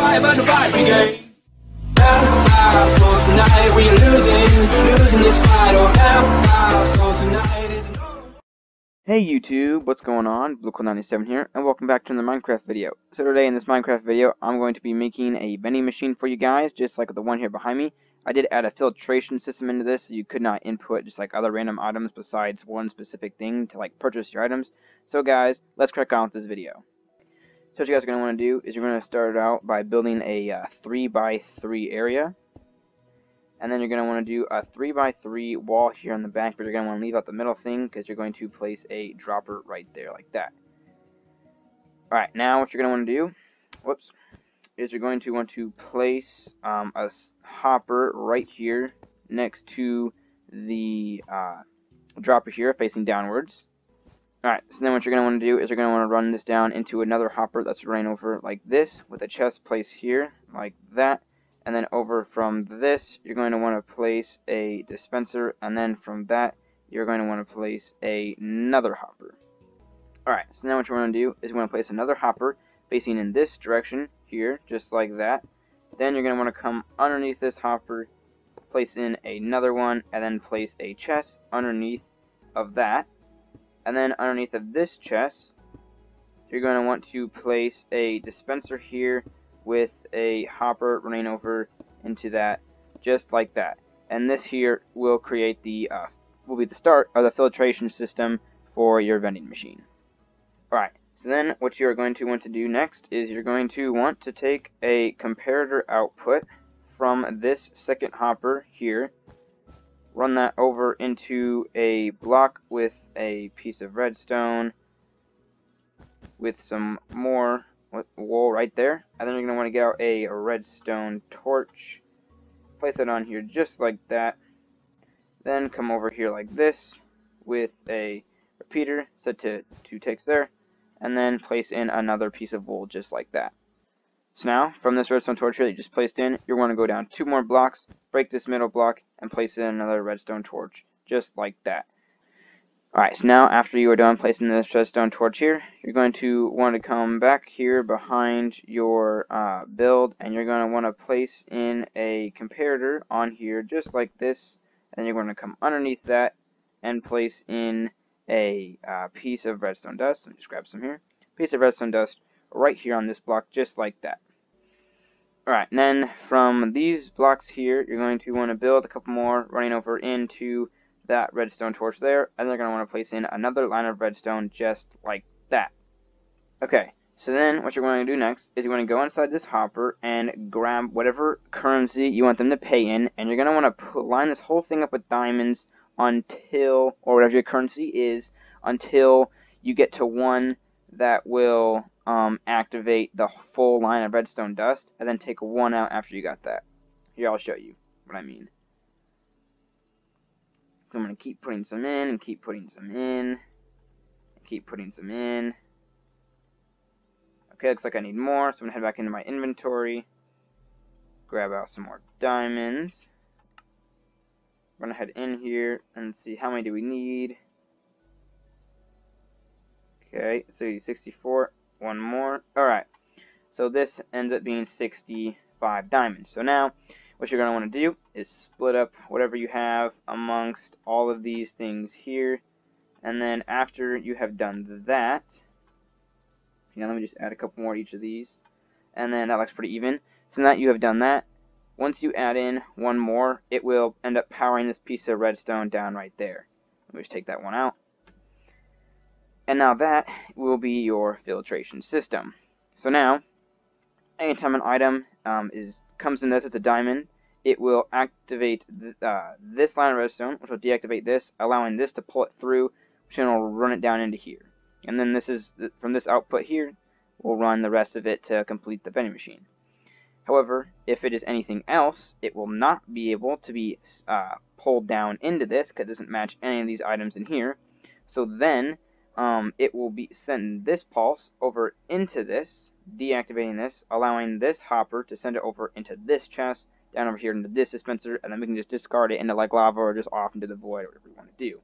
fight, but the fight began. So tonight we losing this fight. Oh, so tonight is Hey YouTube, what's going on? BlueCool97 here, and welcome back to another Minecraft video. So today in this Minecraft video, I'm going to be making a vending machine for you guys, just like the one here behind me. I did add a filtration system into this, so you could not input just like other random items besides one specific thing to like purchase your items. So guys, let's crack on with this video. So what you guys are going to want to do is you're going to start out by building a 3x3 area. And then you're going to want to do a 3x3 wall here on the back, but you're going to want to leave out the middle thing because you're going to place a dropper right there like that. Alright, now what you're going to want to do, is you're going to want to place a hopper right here next to the dropper here facing downwards. Alright, so then what you're going to want to do is you're going to want to run this down into another hopper that's running over like this with a chest placed here like that. And then over from this, you're going to want to place a dispenser, and then from that, you're going to want to place another hopper. Alright, so now what you want to do is you want to place another hopper facing in this direction here, just like that. Then you're going to want to come underneath this hopper, place in another one, and then place a chest underneath of that. And then underneath of this chest, you're going to want to place a dispenser here with a hopper running over into that, just like that. And this here will create the will be the start of the filtration system for your vending machine. Alright, so then what you're going to want to do next is you're going to want to take a comparator output from this second hopper here, run that over into a block with a piece of redstone with some more wool right there, and then you're going to want to get out a redstone torch, place it on here just like that, then come over here like this with a repeater set to 2 ticks there, and then place in another piece of wool just like that. So now from this redstone torch here that you just placed in, you're going to go down 2 more blocks, break this middle block, and place in another redstone torch just like that. Alright, so now after you are done placing this redstone torch here, you're going to want to come back here behind your build, and you're going to want to place in a comparator on here just like this, and you're going to come underneath that and place in a piece of redstone dust. Let me just grab some here. Piece of redstone dust right here on this block just like that. Alright, and then from these blocks here, you're going to want to build a couple more running over into that redstone torch there, and they're going to want to place in another line of redstone just like that. Okay, so then what you're going to do next is you're going to go inside this hopper and grab whatever currency you want them to pay in, and you're going to want to line this whole thing up with diamonds until, or whatever your currency is, until you get to one that will activate the full line of redstone dust, and then take one out after you got that. Here, I'll show you what I mean. I'm going to keep putting some in, and keep putting some in, and keep putting some in. Okay, looks like I need more, so I'm going to head back into my inventory, grab out some more diamonds. I'm going to head in here and see how many do we need. Okay, so 64, one more. Alright, so this ends up being 65 diamonds. So now, what you're going to want to do is split up whatever you have amongst all of these things here. And then after you have done that, let me just add a couple more to each of these. And then that looks pretty even. So now that you have done that, once you add in one more, it will end up powering this piece of redstone down right there. Let me just take that one out. And now that will be your filtration system. So now, anytime an item comes in this, it's a diamond, it will activate this line of redstone, which will deactivate this, allowing this to pull it through, which then will run it down into here. And then this is from this output here, we'll run the rest of it to complete the vending machine. However, if it is anything else, it will not be able to be pulled down into this because it doesn't match any of these items in here. So then it will be sending this pulse over into this, deactivating this, allowing this hopper to send it over into this chest, down over here into this dispenser, and then we can just discard it into like lava or just off into the void or whatever we want to do.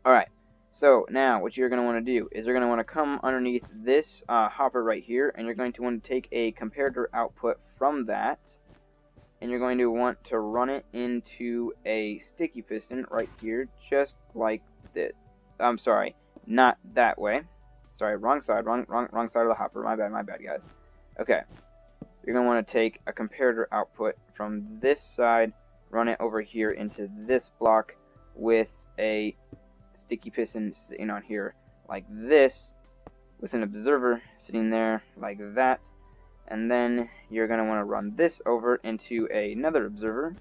Alright, So now what you're going to want to do is you're going to want to come underneath this hopper right here, and you're going to want to take a comparator output from that, and you're going to want to run it into a sticky piston right here, just like this. I'm sorry, not that way. Sorry, wrong side, wrong side of the hopper. My bad, guys. Okay, you're going to want to take a comparator output from this side, run it over here into this block with a sticky piston sitting on here like this, with an observer sitting there like that, and then you're going to want to run this over into another observer,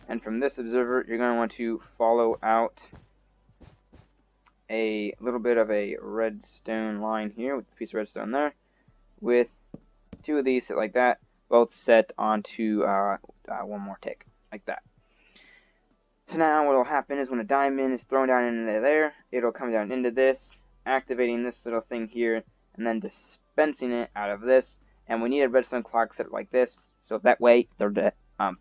and from this observer you're going to want to follow out a little bit of a redstone line here with a piece of redstone there, with two of these sit like that, both set onto one more tick like that. So now what will happen is when a diamond is thrown down into there, it'll come down into this, activating this little thing here, and then dispensing it out of this. And we need a redstone clock set like this, so that way they're to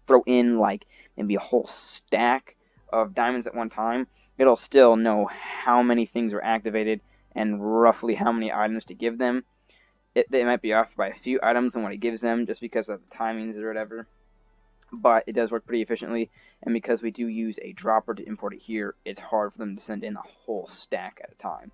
throw in like maybe a whole stack of diamonds at one time. It'll still know how many things are activated and roughly how many items to give them. They might be off by a few items in what it gives them just because of the timings or whatever, but it does work pretty efficiently, and because we do use a dropper to import it here, it's hard for them to send in a whole stack at a time.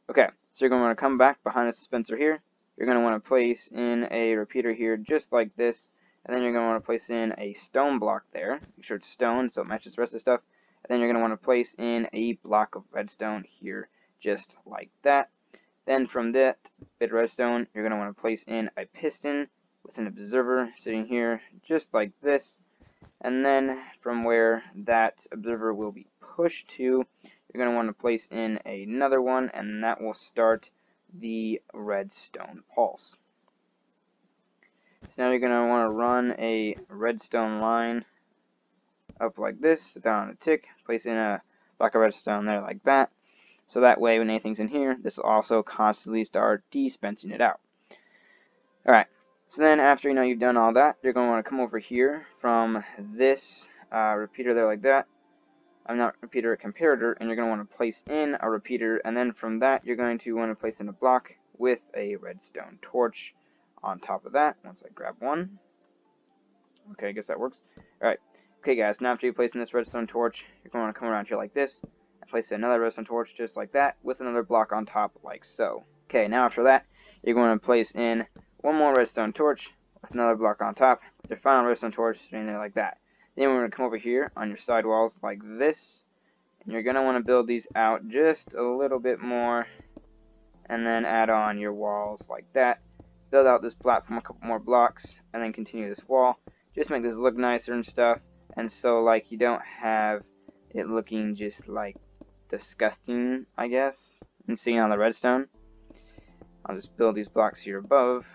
Okay, so you're going to want to come back behind the dispenser here. You're going to want to place in a repeater here just like this, and then you're going to want to place in a stone block there. Make sure it's stone so it matches the rest of the stuff. And then you're going to want to place in a block of redstone here just like that. Then from that bit of redstone, you're going to want to place in a piston with an observer sitting here just like this, and then from where that observer will be pushed to, you're going to want to place in another one, and that will start the redstone pulse. So now you're going to want to run a redstone line up like this, sit down on a tick, place in a block of redstone there like that, so that way when anything's in here, this will also constantly start dispensing it out. Alright, so then after you've done all that, you're going to want to come over here from this repeater there like that. I'm not repeater, a comparator, and you're going to want to place in a repeater, and then from that you're going to want to place in a block with a redstone torch on top of that. Once I grab one. Okay, I guess that works. Alright, okay guys, now after you place in this redstone torch, you're going to want to come around here like this, and place another redstone torch just like that, with another block on top like so. Okay, now after that, you're going to place in one more redstone torch with another block on top, with your final redstone torch sitting there like that. Then we're going to come over here on your side walls like this, and you're going to want to build these out just a little bit more, and then add on your walls like that. Build out this platform a couple more blocks, and then continue this wall. Just make this look nicer and stuff, and so like you don't have it looking just like disgusting, I guess, and seeing on the redstone. I'll just build these blocks here above.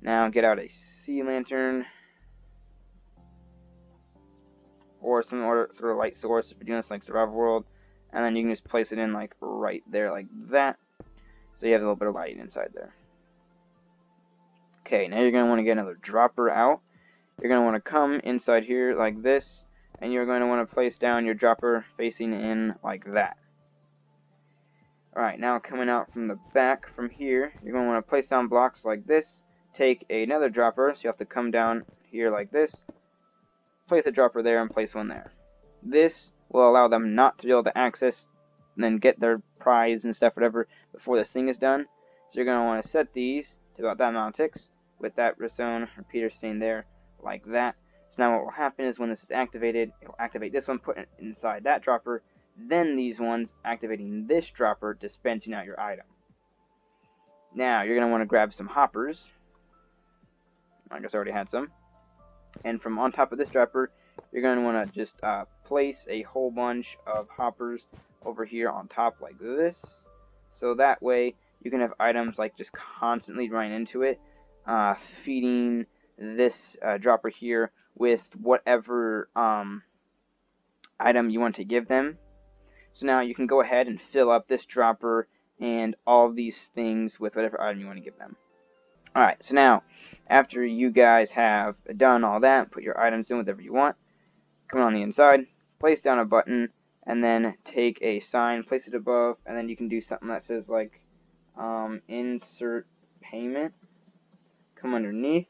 Now get out a sea lantern or some sort of light source if you're doing this like survival world, and then you can just place it in like right there like that, so you have a little bit of lighting inside there. Okay, now you're going to want to get another dropper out. You're going to want to come inside here like this, and you're going to want to place down your dropper facing in like that. Alright, now coming out from the back from here, you're going to want to place down blocks like this. Take another dropper, so you have to come down here like this, place a dropper there, and place one there. This will allow them not to be able to access and then get their prize and stuff, whatever, before this thing is done. So you're going to want to set these to about that amount of ticks, with that redstone repeater staying there like that. So now what will happen is when this is activated, it will activate this one, put it inside that dropper, then these ones activating this dropper, dispensing out your item. Now you're going to want to grab some hoppers. I guess I already had some. And from on top of this dropper, you're going to want to just place a whole bunch of hoppers over here on top like this. So that way you can have items like just constantly running into it, feeding this dropper here with whatever item you want to give them. So now you can go ahead and fill up this dropper and all of these things with whatever item you want to give them. Alright, so now, after you guys have done all that, put your items in whatever you want, come on the inside, place down a button, and then take a sign, place it above, and then you can do something that says like insert payment. Come underneath,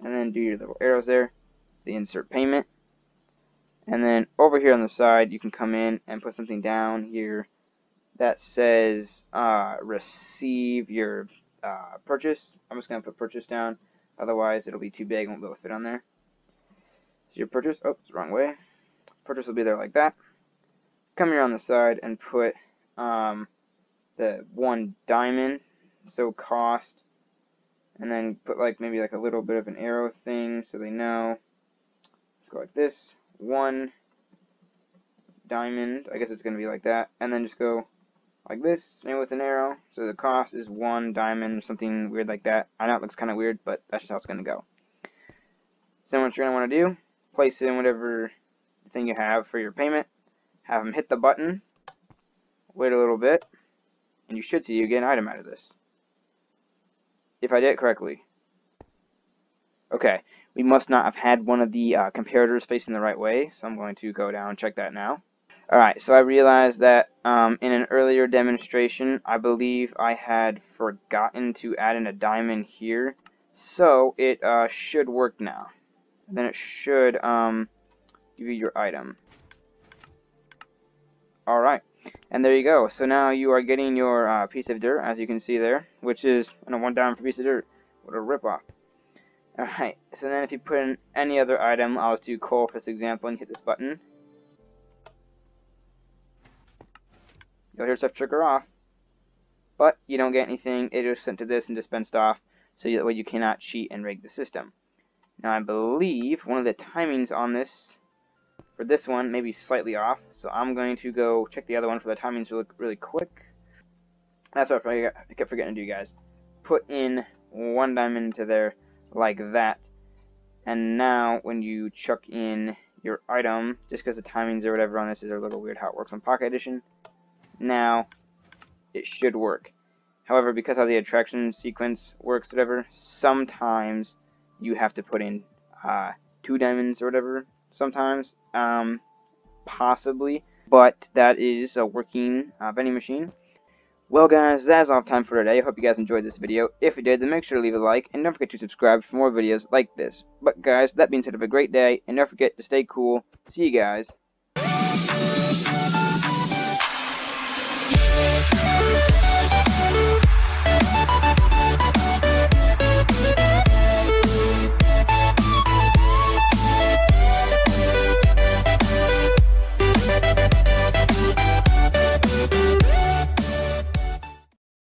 and then do your little arrows there, the insert payment. And then over here on the side, you can come in and put something down here that says receive your purchase. I'm just going to put purchase down, otherwise it'll be too big and won't be able to fit on there. So your purchase, oh, it's the wrong way. Purchase will be there like that. Come here on the side and put the 1 diamond, so cost, and then put like maybe like a little bit of an arrow thing so they know. Let's go like this, 1 diamond, I guess it's going to be like that, and then just go like this, maybe with an arrow, so the cost is 1 diamond, or something weird like that. I know it looks kind of weird, but that's just how it's going to go. So what you're going to want to do, place in whatever thing you have for your payment, have them hit the button, wait a little bit, and you should see you get an item out of this. If I did it correctly. Okay, we must not have had one of the comparators facing the right way, so I'm going to go down and check that now. Alright, so I realized that in an earlier demonstration, I believe I had forgotten to add in a diamond here, so it should work now. Then it should give you your item. Alright, and there you go. So now you are getting your piece of dirt, as you can see there, which is 1 diamond for a piece of dirt. What a ripoff. Alright, so then if you put in any other item, I'll just do coal for this example, and hit this button. You'll hear stuff trigger off, but you don't get anything. It is sent to this and dispensed off, so that way you cannot cheat and rig the system. Now I believe one of the timings on this, for this one, may be slightly off, so I'm going to go check the other one for the timings really quick. That's what I kept forgetting to do, guys. Put in 1 diamond into there, like that, and now when you chuck in your item, just because the timings or whatever on this is a little weird how it works on Pocket Edition, now it should work. However, because how the attraction sequence works, whatever, sometimes you have to put in 2 diamonds or whatever. Sometimes, possibly, but that is a working vending machine. Well, guys, that is all time for today. I hope you guys enjoyed this video. If you did, then make sure to leave a like, and don't forget to subscribe for more videos like this. But guys, that being said, have a great day, and don't forget to stay cool. See you guys